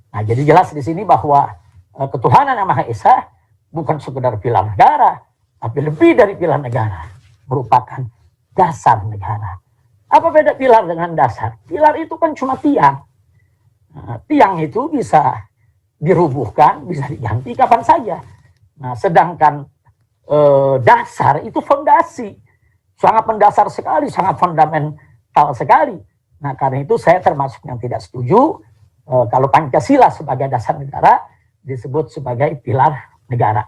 Nah, jadi jelas di sini bahwa ketuhanan yang Maha Esa bukan sekedar pilar negara, tapi lebih dari pilar negara, merupakan dasar negara. Apa beda pilar dengan dasar? Pilar itu kan cuma tiang. Nah, tiang itu bisa dirubuhkan, bisa diganti kapan saja. Nah, sedangkan dasar itu fondasi, sangat mendasar sekali, sangat fundamental sekali. Nah, karena itu saya termasuk yang tidak setuju kalau Pancasila sebagai dasar negara disebut sebagai pilar negara.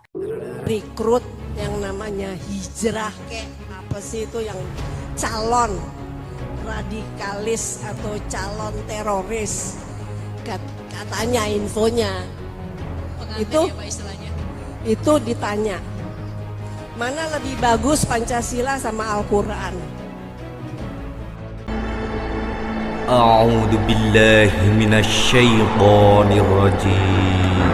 Rekrut yang namanya hijrah apa sih itu, yang calon radikalis atau calon teroris katanya infonya itu ya, Pak, istilahnya. Itu ditanya mana lebih bagus Pancasila sama Al-Quran. A'udzu billahi minasyaitonir rajim.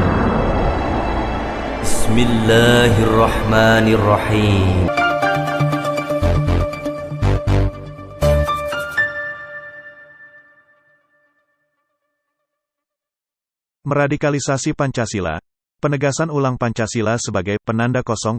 Bismillahirrahmanirrahim. Meradikalisasi Pancasila, penegasan ulang Pancasila sebagai penanda kosong.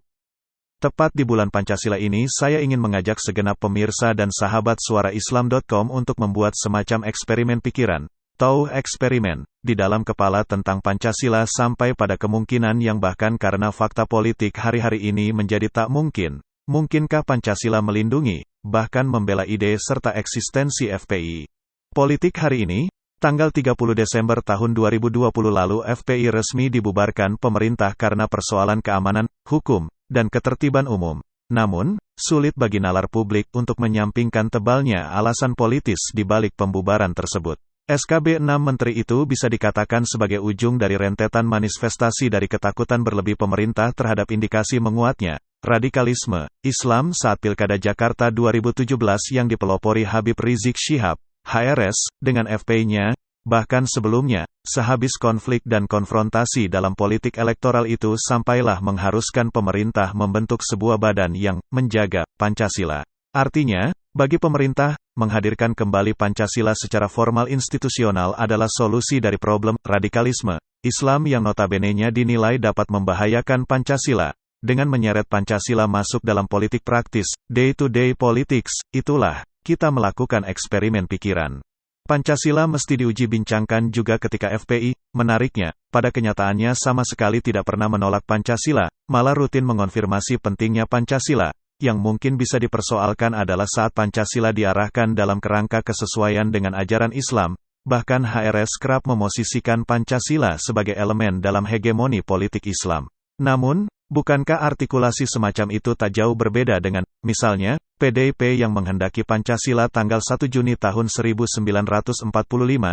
Tepat di bulan Pancasila ini saya ingin mengajak segenap pemirsa dan sahabat suaraislam.com untuk membuat semacam eksperimen pikiran, atau eksperimen, di dalam kepala tentang Pancasila sampai pada kemungkinan yang bahkan karena fakta politik hari-hari ini menjadi tak mungkin. Mungkinkah Pancasila melindungi, bahkan membela ide serta eksistensi FPI? Politik hari ini, tanggal 30 Desember tahun 2020 lalu FPI resmi dibubarkan pemerintah karena persoalan keamanan, hukum, dan ketertiban umum. Namun, sulit bagi nalar publik untuk menyampingkan tebalnya alasan politis di balik pembubaran tersebut. SKB 6 Menteri itu bisa dikatakan sebagai ujung dari rentetan manifestasi dari ketakutan berlebih pemerintah terhadap indikasi menguatnya radikalisme Islam saat Pilkada Jakarta 2017 yang dipelopori Habib Rizik Syihab, HRS, dengan FPI-nya, bahkan sebelumnya, sehabis konflik dan konfrontasi dalam politik elektoral itu sampailah mengharuskan pemerintah membentuk sebuah badan yang menjaga Pancasila. Artinya, bagi pemerintah, menghadirkan kembali Pancasila secara formal institusional adalah solusi dari problem radikalisme Islam yang notabene-nya dinilai dapat membahayakan Pancasila. Dengan menyeret Pancasila masuk dalam politik praktis, day-to-day politics, itulah kita melakukan eksperimen pikiran. Pancasila mesti diuji bincangkan juga ketika FPI, menariknya, pada kenyataannya sama sekali tidak pernah menolak Pancasila, malah rutin mengonfirmasi pentingnya Pancasila. Yang mungkin bisa dipersoalkan adalah saat Pancasila diarahkan dalam kerangka kesesuaian dengan ajaran Islam, bahkan HRS kerap memosisikan Pancasila sebagai elemen dalam hegemoni politik Islam. Namun, bukankah artikulasi semacam itu tak jauh berbeda dengan, misalnya, PDIP yang menghendaki Pancasila tanggal 1 Juni tahun 1945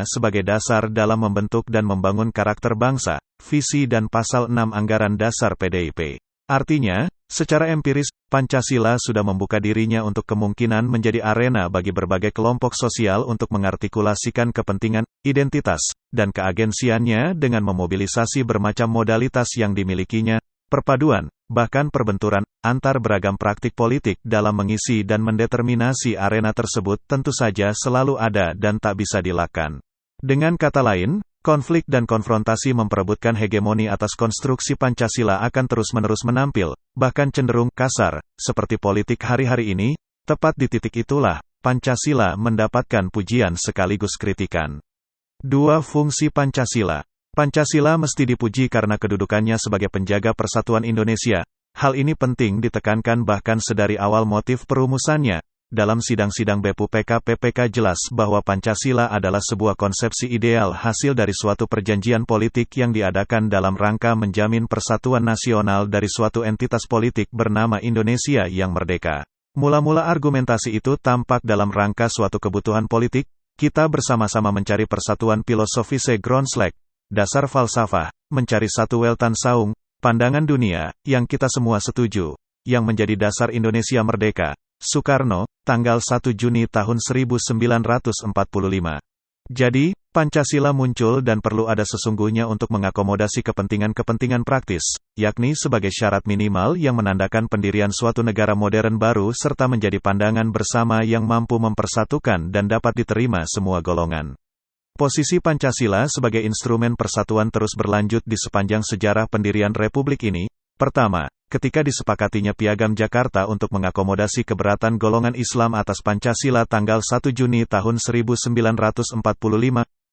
sebagai dasar dalam membentuk dan membangun karakter bangsa, visi dan pasal 6 Anggaran Dasar PDIP. Artinya, secara empiris, Pancasila sudah membuka dirinya untuk kemungkinan menjadi arena bagi berbagai kelompok sosial untuk mengartikulasikan kepentingan, identitas, dan keagensiannya dengan memobilisasi bermacam modalitas yang dimilikinya, perpaduan, bahkan perbenturan, antar beragam praktik politik dalam mengisi dan mendeterminasi arena tersebut tentu saja selalu ada dan tak bisa dilakan. Dengan kata lain, konflik dan konfrontasi memperebutkan hegemoni atas konstruksi Pancasila akan terus-menerus menampil, bahkan cenderung kasar, seperti politik hari-hari ini. Tepat di titik itulah, Pancasila mendapatkan pujian sekaligus kritikan. 2. Fungsi Pancasila. Pancasila mesti dipuji karena kedudukannya sebagai penjaga persatuan Indonesia. Hal ini penting ditekankan bahkan sedari awal motif perumusannya. Dalam sidang-sidang BPUPK-PPK jelas bahwa Pancasila adalah sebuah konsepsi ideal hasil dari suatu perjanjian politik yang diadakan dalam rangka menjamin persatuan nasional dari suatu entitas politik bernama Indonesia yang merdeka. Mula-mula argumentasi itu tampak dalam rangka suatu kebutuhan politik, kita bersama-sama mencari persatuan filosofise Grundslag, dasar falsafah, mencari satu weltan saung, pandangan dunia, yang kita semua setuju, yang menjadi dasar Indonesia merdeka. Soekarno, tanggal 1 Juni tahun 1945. Jadi, Pancasila muncul dan perlu ada sesungguhnya untuk mengakomodasi kepentingan-kepentingan praktis, yakni sebagai syarat minimal yang menandakan pendirian suatu negara modern baru serta menjadi pandangan bersama yang mampu mempersatukan dan dapat diterima semua golongan. Posisi Pancasila sebagai instrumen persatuan terus berlanjut di sepanjang sejarah pendirian Republik ini. Pertama, ketika disepakatinya Piagam Jakarta untuk mengakomodasi keberatan golongan Islam atas Pancasila tanggal 1 Juni tahun 1945.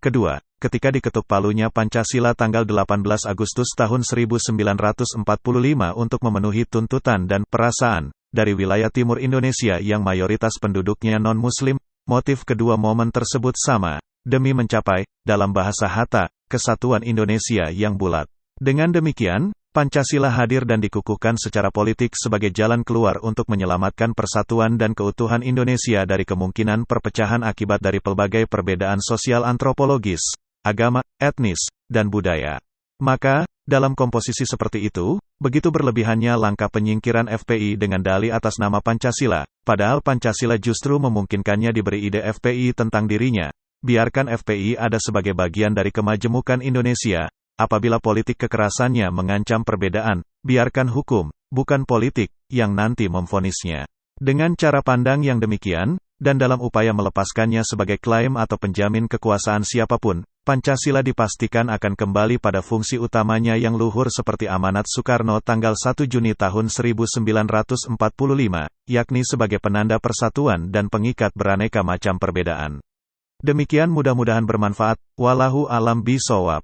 Kedua, ketika diketuk palunya Pancasila tanggal 18 Agustus tahun 1945 untuk memenuhi tuntutan dan perasaan dari wilayah timur Indonesia yang mayoritas penduduknya non-Muslim. Motif kedua momen tersebut sama, demi mencapai, dalam bahasa Hatta, kesatuan Indonesia yang bulat. Dengan demikian, Pancasila hadir dan dikukuhkan secara politik sebagai jalan keluar untuk menyelamatkan persatuan dan keutuhan Indonesia dari kemungkinan perpecahan akibat dari pelbagai perbedaan sosial antropologis, agama, etnis, dan budaya. Maka, dalam komposisi seperti itu, begitu berlebihannya langkah penyingkiran FPI dengan dalih atas nama Pancasila, padahal Pancasila justru memungkinkannya diberi ide FPI tentang dirinya. Biarkan FPI ada sebagai bagian dari kemajemukan Indonesia. Apabila politik kekerasannya mengancam perbedaan, biarkan hukum, bukan politik, yang nanti memvonisnya. Dengan cara pandang yang demikian, dan dalam upaya melepaskannya sebagai klaim atau penjamin kekuasaan siapapun, Pancasila dipastikan akan kembali pada fungsi utamanya yang luhur seperti amanat Soekarno tanggal 1 Juni tahun 1945, yakni sebagai penanda persatuan dan pengikat beraneka macam perbedaan. Demikian mudah-mudahan bermanfaat. Wallahu a'lam bishawab.